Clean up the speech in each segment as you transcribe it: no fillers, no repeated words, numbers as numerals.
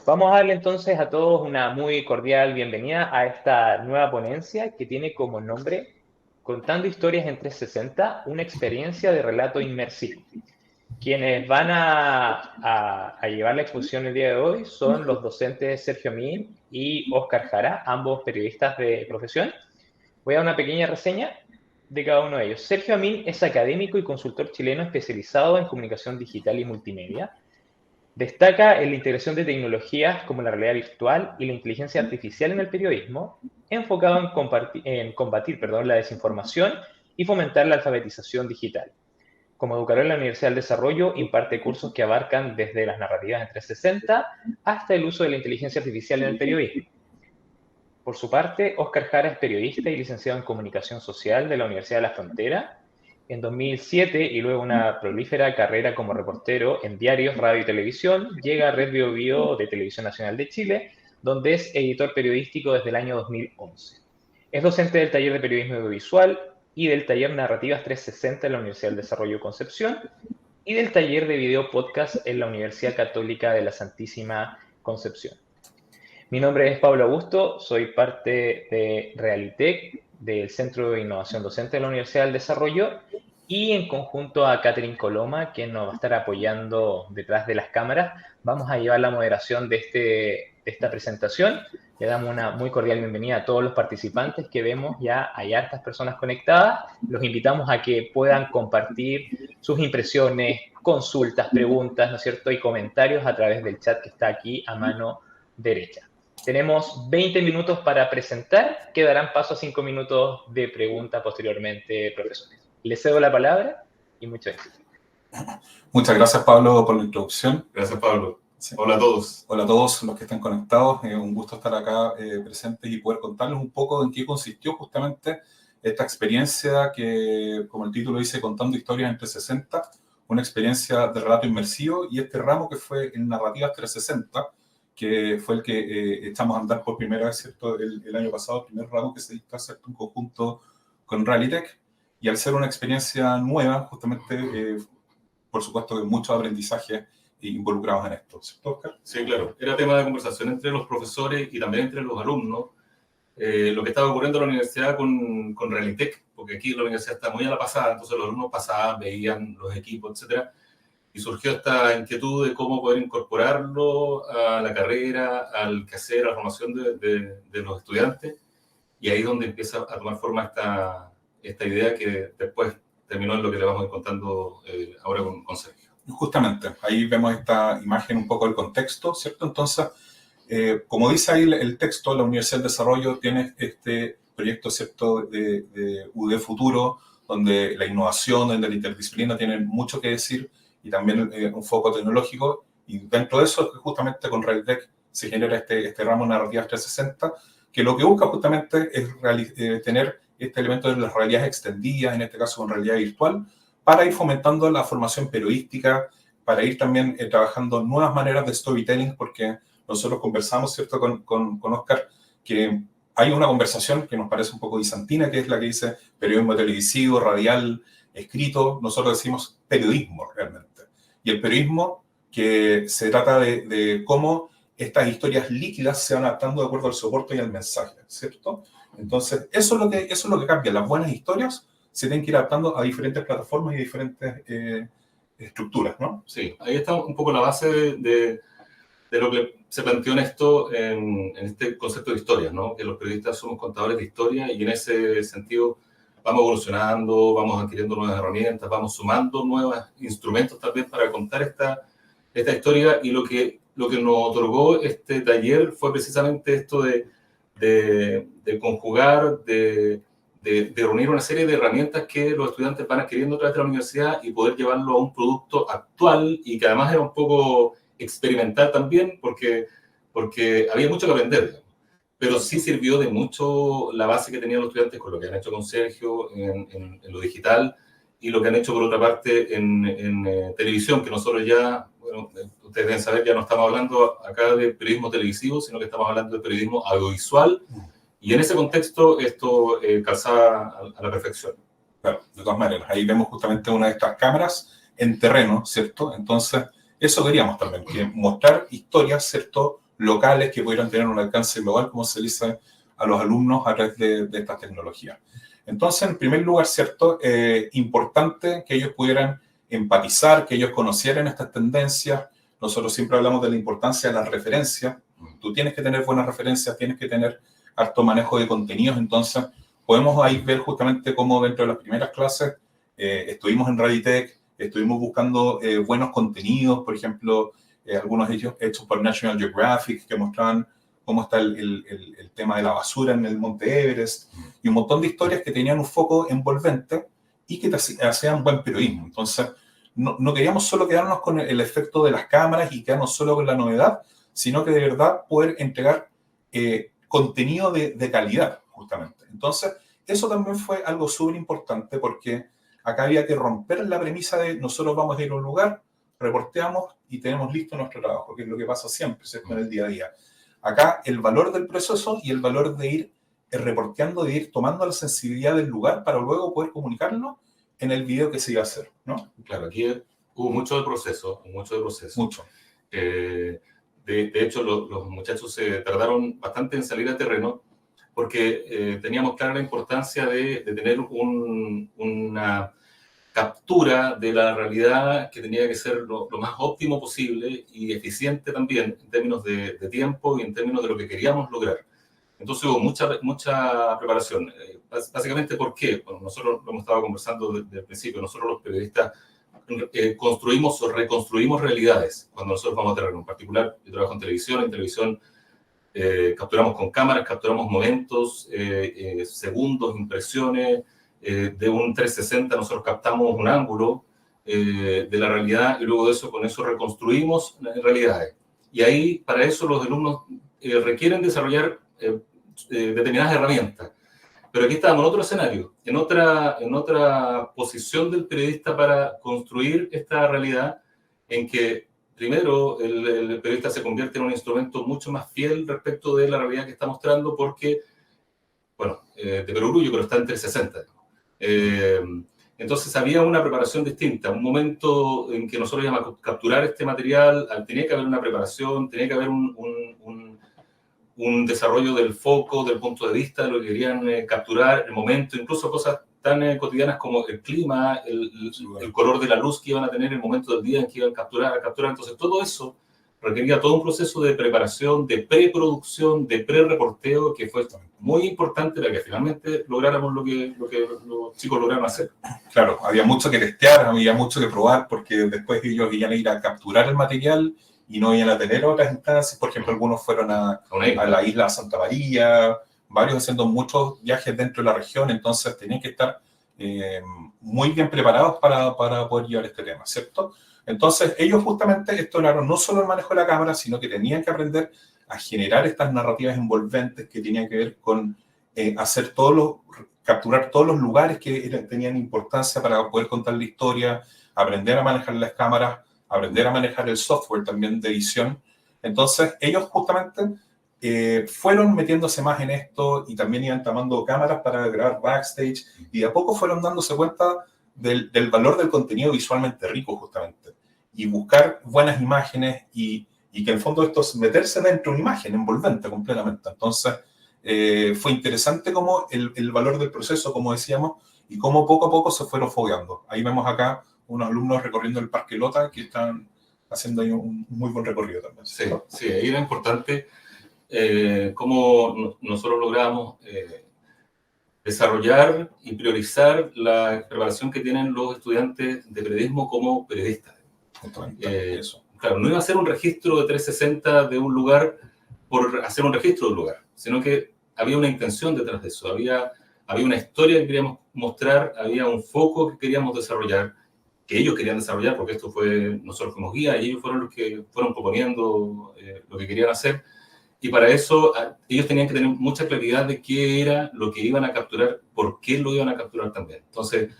Vamos a darle entonces a todos una muy cordial bienvenida a esta nueva ponencia que tiene como nombre Contando historias en 360, una experiencia de relato inmersivo. Quienes van a llevar la exposición el día de hoy son los docentes Sergio Min y Óscar Jara, ambos periodistas de profesión. Voy a dar una pequeña reseña de cada uno de ellos. Sergio Amin es académico y consultor chileno especializado en comunicación digital y multimedia. Destaca en la integración de tecnologías como la realidad virtual y la inteligencia artificial en el periodismo, enfocado en combatir la desinformación y fomentar la alfabetización digital. Como educador en la Universidad del Desarrollo, imparte cursos que abarcan desde las narrativas en 360 hasta el uso de la inteligencia artificial en el periodismo. Por su parte, Óscar Jara es periodista y licenciado en Comunicación Social de la Universidad de la Frontera. En 2007, y luego una prolífera carrera como reportero en diarios, radio y televisión, llega a Red Bio Bio de Televisión Nacional de Chile, donde es editor periodístico desde el año 2011. Es docente del taller de periodismo audiovisual y del taller Narrativas 360 en la Universidad del Desarrollo Concepción y del taller de video podcast en la Universidad Católica de la Santísima Concepción. Mi nombre es Pablo Augusto, soy parte de Realitec, del Centro de Innovación Docente de la Universidad del Desarrollo, y en conjunto a Catherine Coloma, quien nos va a estar apoyando detrás de las cámaras, vamos a llevar la moderación de esta presentación. Le damos una muy cordial bienvenida a todos los participantes que vemos, ya hay hartas personas conectadas. Los invitamos a que puedan compartir sus impresiones, consultas, preguntas, ¿no es cierto?, y comentarios a través del chat que está aquí a mano derecha. Tenemos 20 minutos para presentar, que darán paso a 5 minutos de pregunta posteriormente, profesores. Les cedo la palabra y mucho éxito. Muchas gracias, Pablo, por la introducción. Gracias, Pablo. Sí. Hola a todos. Hola a todos los que están conectados. Un gusto estar acá presentes y poder contarles un poco en qué consistió justamente esta experiencia que, como el título dice, Contando historias en 360, una experiencia de relato inmersivo, y este ramo que fue en Narrativas 360, que fue el que echamos a andar por primera vez, ¿cierto? El año pasado, el primer ramo que se dictó, ¿cierto?, en conjunto con Realitec. Y al ser una experiencia nueva, justamente, por supuesto, que muchos aprendizajes involucrados en esto, ¿cierto, Óscar? Sí, claro. Era tema de conversación entre los profesores y también entre los alumnos. Lo que estaba ocurriendo en la universidad con Realitec, porque aquí la universidad está muy a la pasada, entonces los alumnos pasaban, veían los equipos, etcétera. Y surgió esta inquietud de cómo poder incorporarlo a la carrera, al quehacer, a la formación de los estudiantes. Y ahí es donde empieza a tomar forma esta idea que después terminó en lo que le vamos a ir contando ahora con Sergio. Justamente, ahí vemos esta imagen, un poco del contexto, ¿cierto? Entonces, como dice ahí el texto, la Universidad del Desarrollo tiene este proyecto, ¿cierto?, de UD Futuro, donde la innovación, donde la interdisciplina tienen mucho que decir, y también un foco tecnológico, y dentro de eso, justamente con Realitec se genera este ramo Narrativas 360, que lo que busca justamente es tener este elemento de las realidades extendidas, en este caso con realidad virtual, para ir fomentando la formación periodística, para ir también trabajando nuevas maneras de storytelling, porque nosotros conversamos, ¿cierto?, con Óscar, que hay una conversación que nos parece un poco bizantina, que es la que dice periodismo televisivo, radial, escrito. Nosotros decimos periodismo realmente. Y el periodismo que se trata de cómo estas historias líquidas se van adaptando de acuerdo al soporte y al mensaje, ¿cierto? Entonces, eso es lo que cambia. Las buenas historias se tienen que ir adaptando a diferentes plataformas y diferentes estructuras, ¿no? Sí, ahí está un poco la base de lo que se planteó en esto, en este concepto de historias, ¿no? Que los periodistas somos contadores de historia, y en ese sentido vamos evolucionando, vamos adquiriendo nuevas herramientas, vamos sumando nuevos instrumentos también para contar esta historia. Y lo que nos otorgó este taller fue precisamente esto de conjugar, de reunir una serie de herramientas que los estudiantes van adquiriendo a través de la universidad y poder llevarlo a un producto actual, y que además era un poco experimental también, porque había mucho que aprender, digamos. Pero sí sirvió de mucho la base que tenían los estudiantes con lo que han hecho con Sergio en lo digital, y lo que han hecho por otra parte en televisión, que nosotros ya, bueno, ustedes deben saber, ya no estamos hablando acá de periodismo televisivo, sino que estamos hablando de periodismo audiovisual, y en ese contexto esto calzaba a la perfección. Claro, de todas maneras, ahí vemos justamente una de estas cámaras en terreno, ¿cierto? Entonces, eso queríamos también, que mostrar historias, ¿cierto?, locales que pudieran tener un alcance global, como se dice a los alumnos a través de estas tecnologías. Entonces, en primer lugar, ¿cierto? Importante que ellos pudieran empatizar, que ellos conocieran estas tendencias. Nosotros siempre hablamos de la importancia de las referencias. Tú tienes que tener buenas referencias, tienes que tener harto manejo de contenidos. Entonces, podemos ahí ver justamente cómo dentro de las primeras clases estuvimos en Raditech, estuvimos buscando buenos contenidos, por ejemplo, algunos de ellos hechos por National Geographic, que mostraban cómo está el tema de la basura en el Monte Everest, y un montón de historias que tenían un foco envolvente y que hacían buen periodismo. Entonces, no queríamos solo quedarnos con el efecto de las cámaras y quedarnos solo con la novedad, sino que de verdad poder entregar contenido de calidad, justamente. Entonces, eso también fue algo súper importante porque acá había que romper la premisa de nosotros vamos a ir a un lugar, reporteamos y tenemos listo nuestro trabajo, que es lo que pasa siempre, ¿cierto? En el día a día. Acá el valor del proceso y el valor de ir reporteando, de ir tomando la sensibilidad del lugar para luego poder comunicarlo en el video que se iba a hacer, ¿no? Claro, aquí hubo mucho de proceso, Mucho. De hecho, los muchachos se tardaron bastante en salir a terreno porque teníamos clara la importancia de tener una captura de la realidad que tenía que ser lo más óptimo posible y eficiente también en términos de tiempo y en términos de lo que queríamos lograr. Entonces hubo mucha preparación. Básicamente, ¿por qué? Bueno, nosotros lo hemos estado conversando desde el principio. Nosotros los periodistas construimos o reconstruimos realidades cuando nosotros vamos a terreno. En particular, yo trabajo en televisión capturamos con cámaras, capturamos momentos, segundos, impresiones. De un 360 nosotros captamos un ángulo de la realidad y luego de eso, con eso reconstruimos realidades. Y ahí, para eso, los alumnos requieren desarrollar determinadas herramientas. Pero aquí estamos en otro escenario, en otra posición del periodista para construir esta realidad en que, primero, el periodista se convierte en un instrumento mucho más fiel respecto de la realidad que está mostrando porque, bueno, de perogrullo, pero está en 360. Entonces había una preparación distinta, un momento en que nosotros íbamos a capturar este material, tenía que haber una preparación, tenía que haber un desarrollo del foco, del punto de vista de lo que querían capturar, el momento, incluso cosas tan cotidianas como el clima, el color de la luz que iban a tener, el momento del día en que iban a capturar. Entonces todo eso requería todo un proceso de preparación, de preproducción, de pre-reporteo, que fue muy importante para que finalmente lográramos lo que los chicos lograron hacer. Claro, había mucho que testear, había mucho que probar, porque después ellos iban a ir a capturar el material y no iban a tener otras instancias. Por ejemplo, algunos fueron a la isla Santa María, varios haciendo muchos viajes dentro de la región, entonces tenían que estar muy bien preparados para poder llevar este tema, ¿cierto? Entonces, ellos justamente exploraron no solo el manejo de la cámara, sino que tenían que aprender a generar estas narrativas envolventes que tenían que ver con capturar todos los lugares que tenían importancia para poder contar la historia, aprender a manejar las cámaras, aprender a manejar el software también de edición. Entonces, ellos justamente fueron metiéndose más en esto y también iban tomando cámaras para grabar backstage y de a poco fueron dándose cuenta del valor del contenido visualmente rico, justamente, y buscar buenas imágenes y que en el fondo esto es meterse dentro de una imagen envolvente completamente. Entonces, fue interesante como el valor del proceso, como decíamos, y cómo poco a poco se fueron fogueando. Ahí vemos acá unos alumnos recorriendo el Parque Lota que están haciendo ahí un muy buen recorrido también. Sí, sí, ahí era importante cómo nosotros logramos desarrollar y priorizar la preparación que tienen los estudiantes de periodismo como periodistas. Eso. Claro, no iba a ser un registro de 360 de un lugar por hacer un registro de un lugar, sino que había una intención detrás de eso, había una historia que queríamos mostrar, había un foco que queríamos desarrollar, que ellos querían desarrollar, porque esto fue, nosotros fuimos guía y ellos fueron los que fueron proponiendo lo que querían hacer. Y para eso ellos tenían que tener mucha claridad de qué era lo que iban a capturar, por qué lo iban a capturar también. Entonces,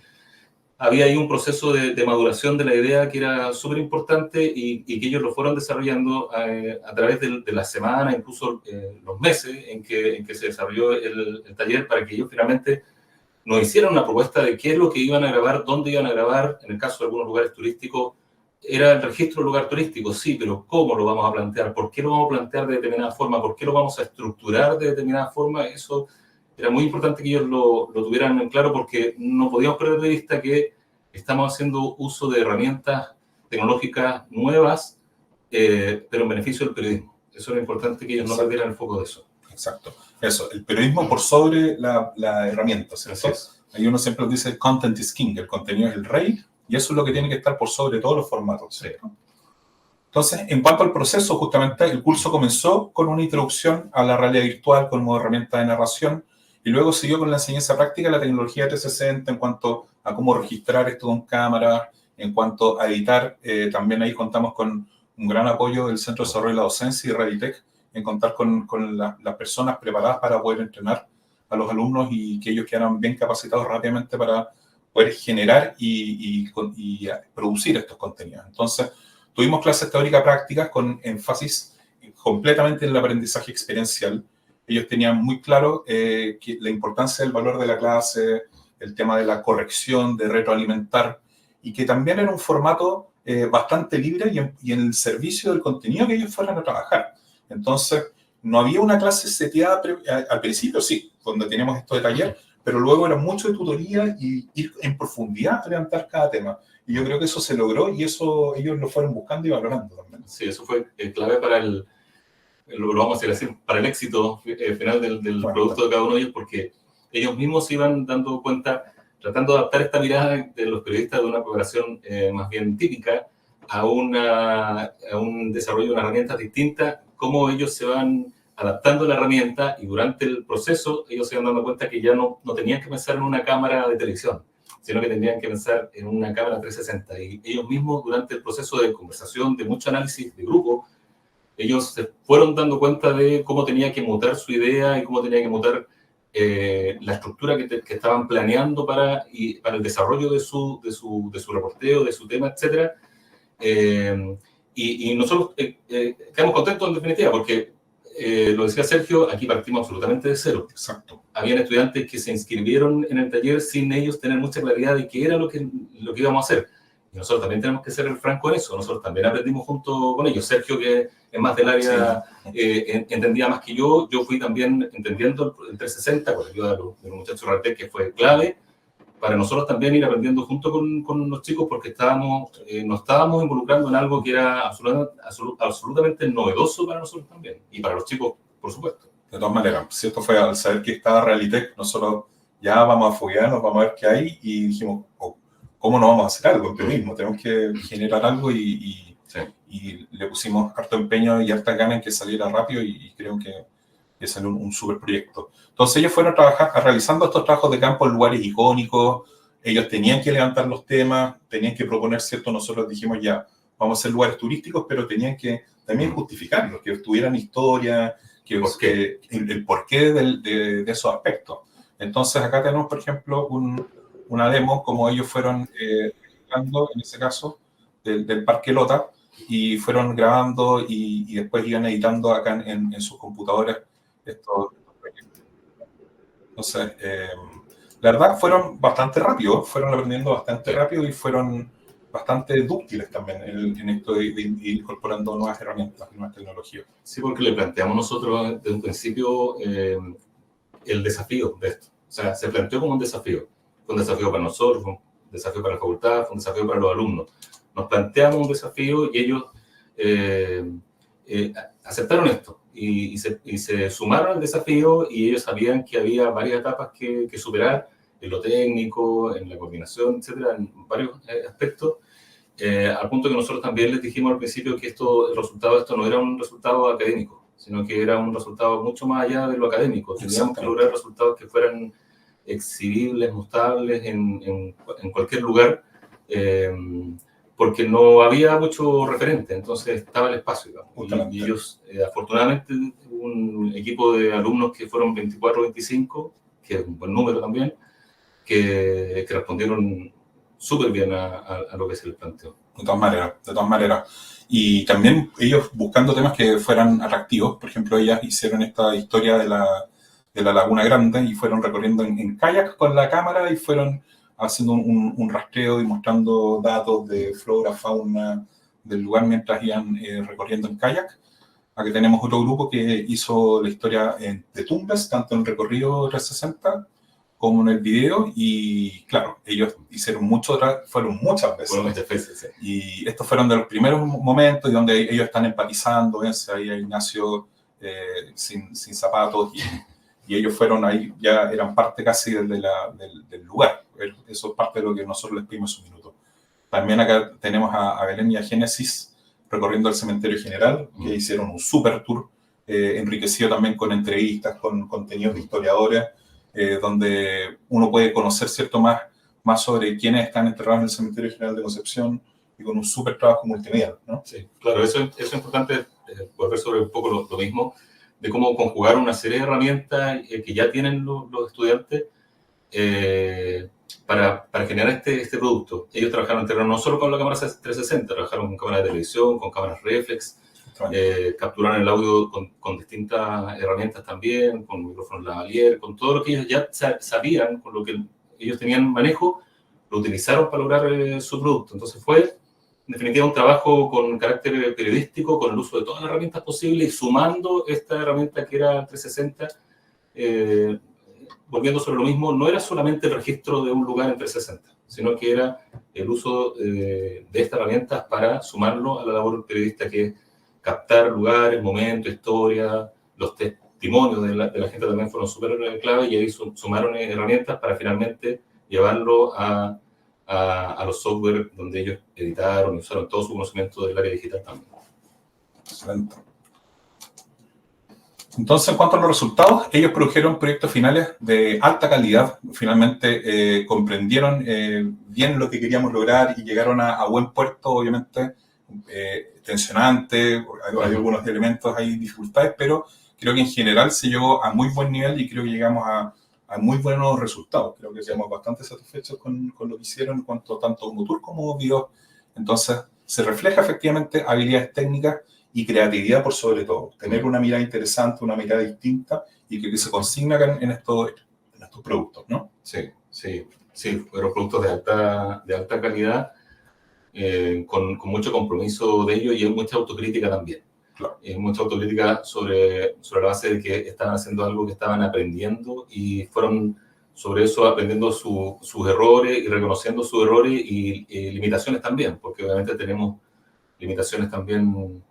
había ahí un proceso de maduración de la idea que era súper importante y que ellos lo fueron desarrollando a través de la semana, incluso los meses en que se desarrolló el taller, para que ellos finalmente nos hicieran una propuesta de qué es lo que iban a grabar, dónde iban a grabar, en el caso de algunos lugares turísticos, era el registro del lugar turístico, sí, pero ¿cómo lo vamos a plantear? ¿Por qué lo vamos a plantear de determinada forma? ¿Por qué lo vamos a estructurar de determinada forma? Eso era muy importante que ellos lo tuvieran en claro, porque no podíamos perder de vista que estamos haciendo uso de herramientas tecnológicas nuevas, pero en beneficio del periodismo. Eso era importante que ellos no perdieran el foco de eso. Exacto. Eso, el periodismo por sobre la herramienta, ¿cierto? Ahí uno siempre dice, content is king, el contenido es el rey, y eso es lo que tiene que estar por sobre todos los formatos, ¿cierto? Entonces, en cuanto al proceso, justamente el curso comenzó con una introducción a la realidad virtual como herramienta de narración, y luego siguió con la enseñanza práctica de la tecnología 360 en cuanto a cómo registrar esto con cámara, en cuanto a editar. También ahí contamos con un gran apoyo del Centro de Desarrollo de la Docencia y Reditec, en contar con las personas preparadas para poder entrenar a los alumnos y que ellos quedaran bien capacitados rápidamente para poder generar y producir estos contenidos. Entonces, tuvimos clases teóricas prácticas con énfasis completamente en el aprendizaje experiencial. Ellos tenían muy claro que la importancia del valor de la clase, el tema de la corrección, de retroalimentar, y que también era un formato bastante libre y en el servicio del contenido que ellos fueran a trabajar. Entonces, no había una clase seteada al principio, sí, donde teníamos esto de taller, pero luego era mucho de tutoría y ir en profundidad a levantar cada tema. Y yo creo que eso se logró y eso ellos lo fueron buscando y valorando también. Sí, eso fue clave para lo vamos a decir, para el éxito final del producto de cada uno de ellos, porque ellos mismos se iban dando cuenta, tratando de adaptar esta mirada de los periodistas de una preparación más bien típica a un desarrollo de una herramienta distinta, cómo ellos se van adaptando a la herramienta, y durante el proceso ellos se van dando cuenta que ya no tenían que pensar en una cámara de televisión, sino que tenían que pensar en una cámara 360. Y ellos mismos, durante el proceso de conversación, de mucho análisis de grupo, ellos se fueron dando cuenta de cómo tenía que mutar su idea y cómo tenía que mutar la estructura que estaban planeando para el desarrollo de su reporteo, de su tema, etc. Y nosotros quedamos contentos en definitiva, porque lo decía Sergio, aquí partimos absolutamente de cero. Exacto. Habían estudiantes que se inscribieron en el taller sin ellos tener mucha claridad de qué era lo que íbamos a hacer. Y nosotros también tenemos que ser el franco en eso. Nosotros también aprendimos junto con ellos. Sergio, que es más del área, sí, entendía más que yo. Yo fui también entendiendo el 360 con la ayuda de los muchachos de Reditec, que fue clave para nosotros también ir aprendiendo junto con los chicos, porque nos estábamos involucrando en algo que era absolutamente novedoso para nosotros también, y para los chicos, por supuesto. De todas maneras, si esto fue al saber que estaba Reditec, nosotros ya vamos a foguearnos, vamos a ver qué hay, y dijimos, ¿cómo no vamos a hacer algo? Lo mismo, tenemos que generar algo y le pusimos harto empeño y harta gana en que saliera rápido, y creo que salió un súper proyecto. Entonces ellos fueron realizando estos trabajos de campo en lugares icónicos. Ellos tenían que levantar los temas, tenían que proponer, ¿cierto? Nosotros dijimos ya, vamos a hacer lugares turísticos, pero tenían que también justificarlos, que tuvieran historia, el porqué de esos aspectos. Entonces acá tenemos, por ejemplo, una demo, como ellos fueron grabando, en ese caso, del Parque Lota, y fueron grabando y después iban editando acá en sus computadores estos proyectos. Entonces, la verdad, fueron bastante rápidos, fueron aprendiendo bastante rápido y fueron bastante dúctiles también en esto de ir incorporando nuevas herramientas, nuevas tecnologías. Sí, porque le planteamos nosotros desde un principio el desafío de esto. O sea, se planteó como un desafío. Fue un desafío para nosotros, fue un desafío para la facultad, fue un desafío para los alumnos. Nos planteamos un desafío y ellos aceptaron esto y se sumaron al desafío, y ellos sabían que había varias etapas que superar en lo técnico, en la coordinación, etcétera, en varios aspectos, al punto que nosotros también les dijimos al principio que el resultado de esto no era un resultado académico, sino que era un resultado mucho más allá de lo académico. Teníamos que lograr resultados que fueran exhibibles, mostrables en cualquier lugar, porque no había mucho referente, entonces estaba el espacio, digamos. Y ellos, afortunadamente, un equipo de alumnos que fueron 24 o 25, que es un buen número también, que respondieron súper bien a lo que se les planteó. De todas maneras. Y también ellos buscando temas que fueran atractivos. Por ejemplo, ellas hicieron esta historia de la Laguna Grande y fueron recorriendo en kayak con la cámara y fueron haciendo un rastreo y mostrando datos de flora, fauna, del lugar mientras iban recorriendo en kayak. Aquí tenemos otro grupo que hizo la historia de Tumbes, tanto en el recorrido 360 como en el video, y claro, ellos hicieron fueron muchas veces. Fueron muchas veces, sí. Y estos fueron de los primeros momentos donde ellos están empatizando, ahí a Ignacio sin zapatos, y ellos fueron ahí, ya eran parte casi del lugar. Eso es parte de lo que nosotros les pedimos un minuto. También acá tenemos a Belén y a Génesis recorriendo el cementerio general, que hicieron un super tour, enriquecido también con entrevistas, con contenidos de historiadores, donde uno puede conocer, ¿cierto?, más sobre quiénes están enterrados en el cementerio general de Concepción, y con un súper trabajo multimedia, ¿no? Sí, claro, eso es importante, volver sobre un poco lo mismo, de cómo conjugar una serie de herramientas que ya tienen los estudiantes para generar este producto. Ellos trabajaron en terreno no solo con la cámara 360, trabajaron con cámaras de televisión, con cámaras reflex, capturaron el audio con distintas herramientas también, con micrófonos lavalier, con todo lo que ellos ya sabían, con lo que ellos tenían manejo, lo utilizaron para lograr su producto. Entonces fue, en definitiva, un trabajo con carácter periodístico, con el uso de todas las herramientas posibles, y sumando esta herramienta que era 360, volviendo sobre lo mismo, no era solamente el registro de un lugar en 360, sino que era el uso de estas herramientas para sumarlo a la labor periodista, que es captar lugares, momentos, historia. Los testimonios de la gente también fueron súper clave, y ahí sumaron herramientas para finalmente llevarlo a los software donde ellos editaron y usaron todo su conocimiento del área digital también. Excelente. Entonces, en cuanto a los resultados, ellos produjeron proyectos finales de alta calidad. Finalmente comprendieron bien lo que queríamos lograr y llegaron a buen puerto, obviamente, tensionante. Hay algunos elementos, hay dificultades, pero creo que en general se llegó a muy buen nivel, y creo que llegamos a muy buenos resultados. Creo que estamos bastante satisfechos con lo que hicieron en cuanto tanto como tour como video. Entonces, se refleja efectivamente habilidades técnicas y creatividad por sobre todo. Tener una mirada interesante, una mirada distinta, y que se consigna en estos productos, ¿no? Sí, fueron productos de alta calidad, con mucho compromiso de ellos, y mucha autocrítica también. Claro. Mucha autocrítica sobre la base de que estaban haciendo algo que estaban aprendiendo, y fueron sobre eso aprendiendo sus errores y reconociendo sus errores y limitaciones también, porque obviamente tenemos limitaciones también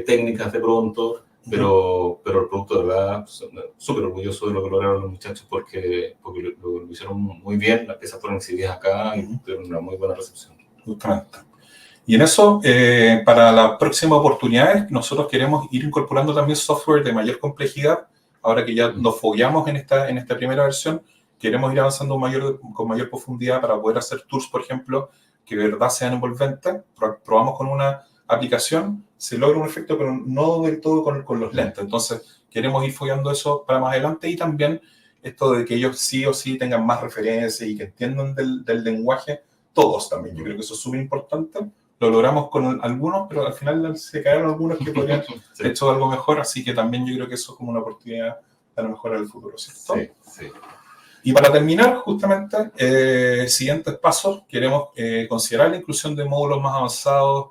técnicas de pronto, pero el producto, de verdad, súper orgulloso de lo que lograron los muchachos, porque lo hicieron muy bien. Las piezas fueron exhibidas acá y tuvieron una muy buena recepción. Justamente. Y en eso, para las próximas oportunidades, nosotros queremos ir incorporando también software de mayor complejidad. Ahora que ya nos fogueamos en esta primera versión, queremos ir avanzando con mayor profundidad para poder hacer tours, por ejemplo, que de verdad sean envolventes. Probamos con una aplicación, se logra un efecto, pero no del todo con los lentes. Entonces, queremos ir follando eso para más adelante, y también esto de que ellos sí o sí tengan más referencias y que entiendan del lenguaje, todos también. Yo creo que eso es súper importante. Lo logramos con algunos, pero al final se quedaron algunos que podrían haber hecho algo mejor, así que también yo creo que eso es como una oportunidad para mejorar el futuro, ¿cierto? Sí. Y para terminar, justamente, siguientes pasos, queremos considerar la inclusión de módulos más avanzados,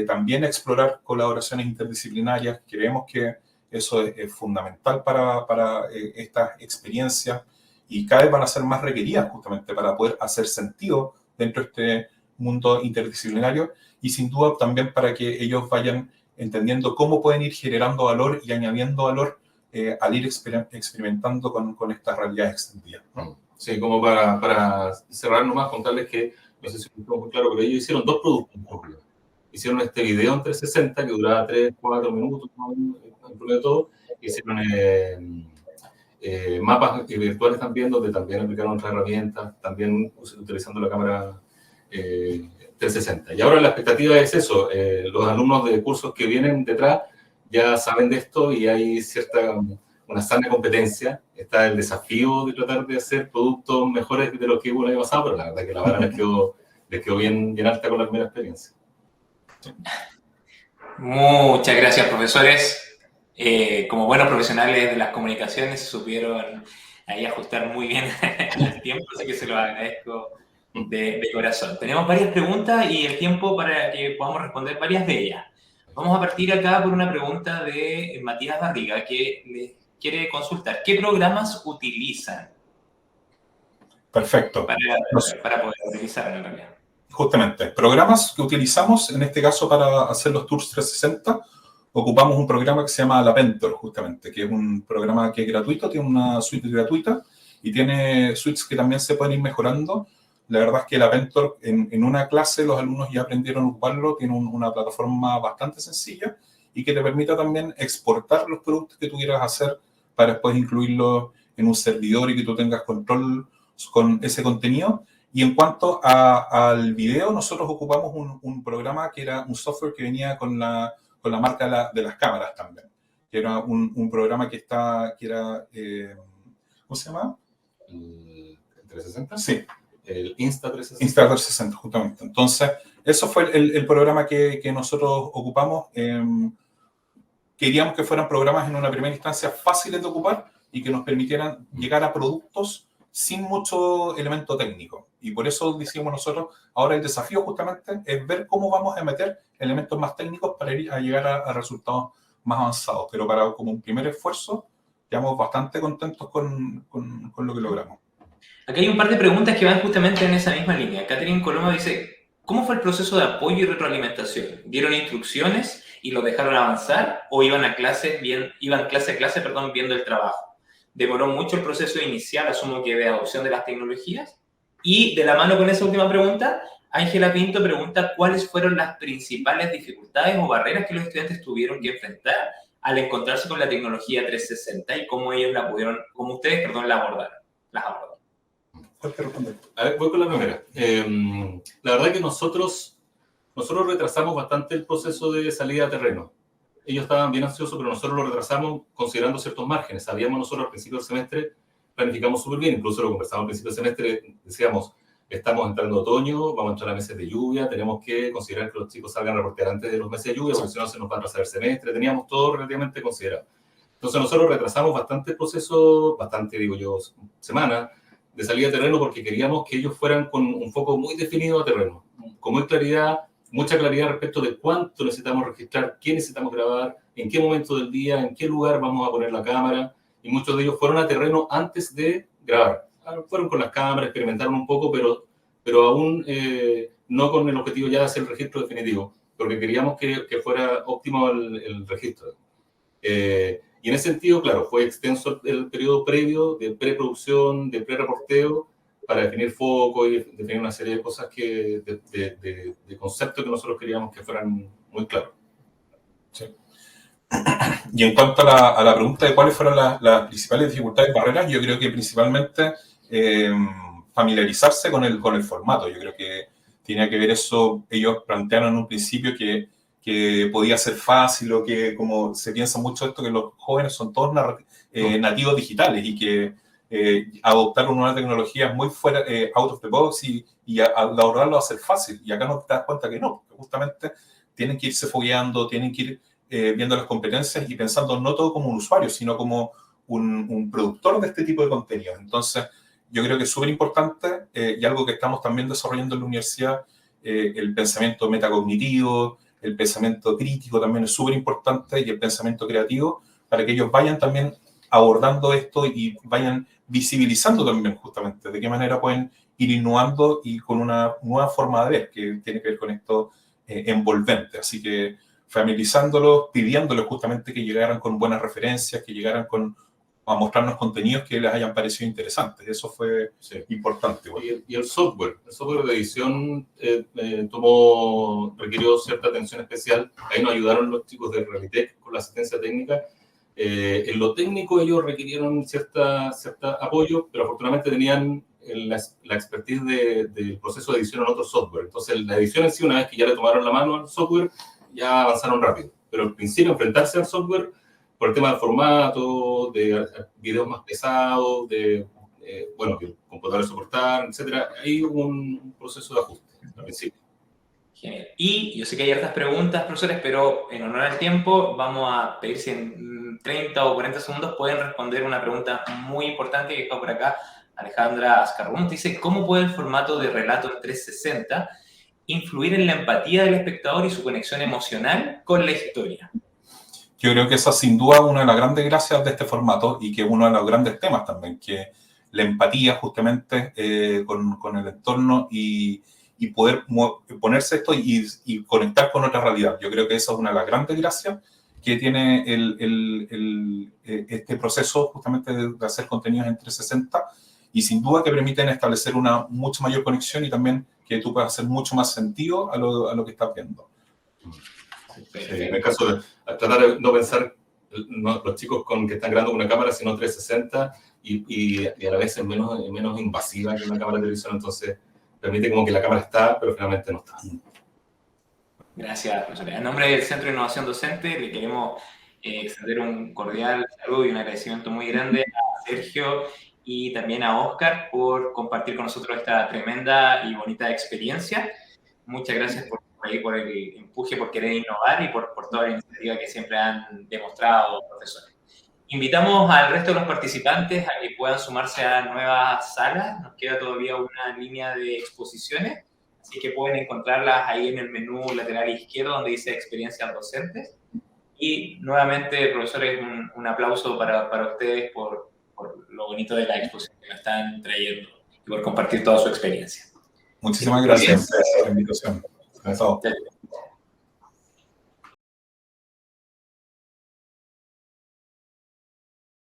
también explorar colaboraciones interdisciplinarias. Creemos que eso es fundamental para estas experiencias, y cada vez van a ser más requeridas justamente para poder hacer sentido dentro de este mundo interdisciplinario, y sin duda también para que ellos vayan entendiendo cómo pueden ir generando valor y añadiendo valor al ir experimentando con estas realidades extendidas, ¿no? Sí, como para cerrar nomás, contarles que, no sé si fue muy claro, pero ellos hicieron dos productos. Hicieron este video en 360 que duraba 3-4 minutos, de todo. Hicieron mapas virtuales también, donde también aplicaron otras herramientas, también utilizando la cámara 360. Y ahora la expectativa es eso. Los alumnos de cursos que vienen detrás ya saben de esto, y hay una sana competencia. Está el desafío de tratar de hacer productos mejores de lo que hubo el año pasado, pero la verdad que la vara les quedó bien alta con la primera experiencia. Muchas gracias, profesores. Como buenos profesionales de las comunicaciones, supieron ahí ajustar muy bien el tiempo, así que se lo agradezco de corazón. Tenemos varias preguntas y el tiempo para que podamos responder varias de ellas. Vamos a partir acá por una pregunta de Matías Barriga, que les quiere consultar. ¿Qué programas utilizan Perfecto. para poder utilizar en realidad? Justamente, programas que utilizamos, en este caso para hacer los tours 360, ocupamos un programa que se llama Lapentor, justamente, que es un programa que es gratuito, tiene una suite gratuita y tiene suites que también se pueden ir mejorando. La verdad es que Lapentor, en una clase los alumnos ya aprendieron a ocuparlo, tiene una plataforma bastante sencilla y que te permite también exportar los productos que tú quieras hacer para después incluirlos en un servidor y que tú tengas control con ese contenido. Y en cuanto al video, nosotros ocupamos un programa que era un software que venía con la marca de las cámaras también. Que era un programa que era, ¿cómo se llama? ¿El 360? Sí. El Insta360. Insta360, justamente. Entonces, eso fue el programa que nosotros ocupamos. Queríamos que fueran programas en una primera instancia fáciles de ocupar y que nos permitieran llegar a productos sin mucho elemento técnico. Y por eso decimos nosotros, ahora el desafío justamente es ver cómo vamos a meter elementos más técnicos para ir a llegar a resultados más avanzados. Pero como un primer esfuerzo, estamos bastante contentos con lo que logramos. Aquí hay un par de preguntas que van justamente en esa misma línea. Catherine Coloma dice, ¿cómo fue el proceso de apoyo y retroalimentación? ¿Dieron instrucciones y lo dejaron avanzar o iban clase a clase, viendo el trabajo? ¿Demoró mucho el proceso inicial, asumo que de adopción de las tecnologías? Y de la mano con esa última pregunta, Ángela Pinto pregunta cuáles fueron las principales dificultades o barreras que los estudiantes tuvieron que enfrentar al encontrarse con la tecnología 360 y cómo ellos la abordaron. A ver, voy con la primera. La verdad que nosotros retrasamos bastante el proceso de salida a terreno. Ellos estaban bien ansiosos, pero nosotros lo retrasamos considerando ciertos márgenes. Sabíamos nosotros al principio del semestre, planificamos súper bien, incluso lo conversamos al principio del semestre, decíamos, estamos entrando otoño, vamos a entrar a meses de lluvia, tenemos que considerar que los chicos salgan a reportear antes de los meses de lluvia, porque si no se nos va a atrasar el semestre, teníamos todo relativamente considerado. Entonces nosotros retrasamos bastante el proceso, semanas, de salida a terreno, porque queríamos que ellos fueran con un foco muy definido a terreno, con mucha claridad respecto de cuánto necesitamos registrar, qué necesitamos grabar, en qué momento del día, en qué lugar vamos a poner la cámara, y muchos de ellos fueron a terreno antes de grabar. Fueron con las cámaras, experimentaron un poco, pero aún no con el objetivo ya de hacer el registro definitivo, porque queríamos que fuera óptimo el registro. Y en ese sentido, claro, fue extenso el periodo previo de preproducción, de prereporteo, para definir foco y definir una serie de cosas de conceptos que nosotros queríamos que fueran muy claros. Sí. Y en cuanto a la pregunta de cuáles fueron las principales dificultades y barreras, yo creo que principalmente familiarizarse con el formato. Yo creo que tenía que ver eso, ellos plantearon en un principio que podía ser fácil o que como se piensa mucho esto, que los jóvenes son todos nativos digitales y que adoptar una nueva tecnología es muy fuera, out of the box y abordarlo va a ser fácil. Y acá nos das cuenta que no, que justamente tienen que irse fogueando, tienen que ir viendo las competencias y pensando no todo como un usuario, sino como un productor de este tipo de contenidos. Entonces, yo creo que es súper importante y algo que estamos también desarrollando en la universidad, el pensamiento metacognitivo, el pensamiento crítico también es súper importante y el pensamiento creativo para que ellos vayan también abordando esto y vayan visibilizando también justamente de qué manera pueden ir innovando y con una nueva forma de ver que tiene que ver con esto envolvente. Así que familiarizándolos, pidiéndoles justamente que llegaran con buenas referencias, que llegaran a mostrarnos contenidos que les hayan parecido interesantes. Eso fue importante. Bueno. Y el software de edición requirió cierta atención especial. Ahí nos ayudaron los chicos de Realitech con la asistencia técnica. En lo técnico ellos requirieron cierta apoyo, pero afortunadamente tenían la expertise del proceso de edición en otro software. Entonces la edición en sí, una vez que ya le tomaron la mano al software, ya avanzaron rápido. Pero al principio enfrentarse al software por el tema del formato, de videos más pesados, que el computador soportar, etc. Hay un proceso de ajuste al principio. Genial. Y yo sé que hay hartas preguntas, profesores, pero en honor al tiempo vamos a pedir si en 30 o 40 segundos pueden responder una pregunta muy importante que está por acá. Alejandra Azcarrón dice, ¿cómo puede el formato de relato en 360 influir en la empatía del espectador y su conexión emocional con la historia? Yo creo que esa es sin duda una de las grandes gracias de este formato y que es uno de los grandes temas también, que la empatía justamente con el entorno y poder ponerse esto y conectar con otra realidad. Yo creo que esa es una de las grandes gracias que tiene este proceso justamente de hacer contenidos en 360 y sin duda que permiten establecer una mucho mayor conexión y también que tú puedas hacer mucho más sentido a lo que estás viendo. Sí, en el caso de tratar de no pensar los chicos que están grabando con una cámara, sino 360 y a la vez es menos invasiva que una cámara de televisión, entonces permite como que la cámara está, pero finalmente no está. Gracias, profesor. En nombre del Centro de Innovación Docente le queremos extender un cordial saludo y un agradecimiento muy grande a Sergio y también a Oscar por compartir con nosotros esta tremenda y bonita experiencia. Muchas gracias por el empuje, por querer innovar y por toda la iniciativa que siempre han demostrado, profesores. Invitamos al resto de los participantes a que puedan sumarse a nuevas salas. Nos queda todavía una línea de exposiciones, así que pueden encontrarlas ahí en el menú lateral izquierdo donde dice experiencias docentes. Y nuevamente, profesores, un aplauso para ustedes por lo bonito de la exposición que nos están trayendo y por compartir toda su experiencia. Muchísimas gracias por la invitación. Gracias.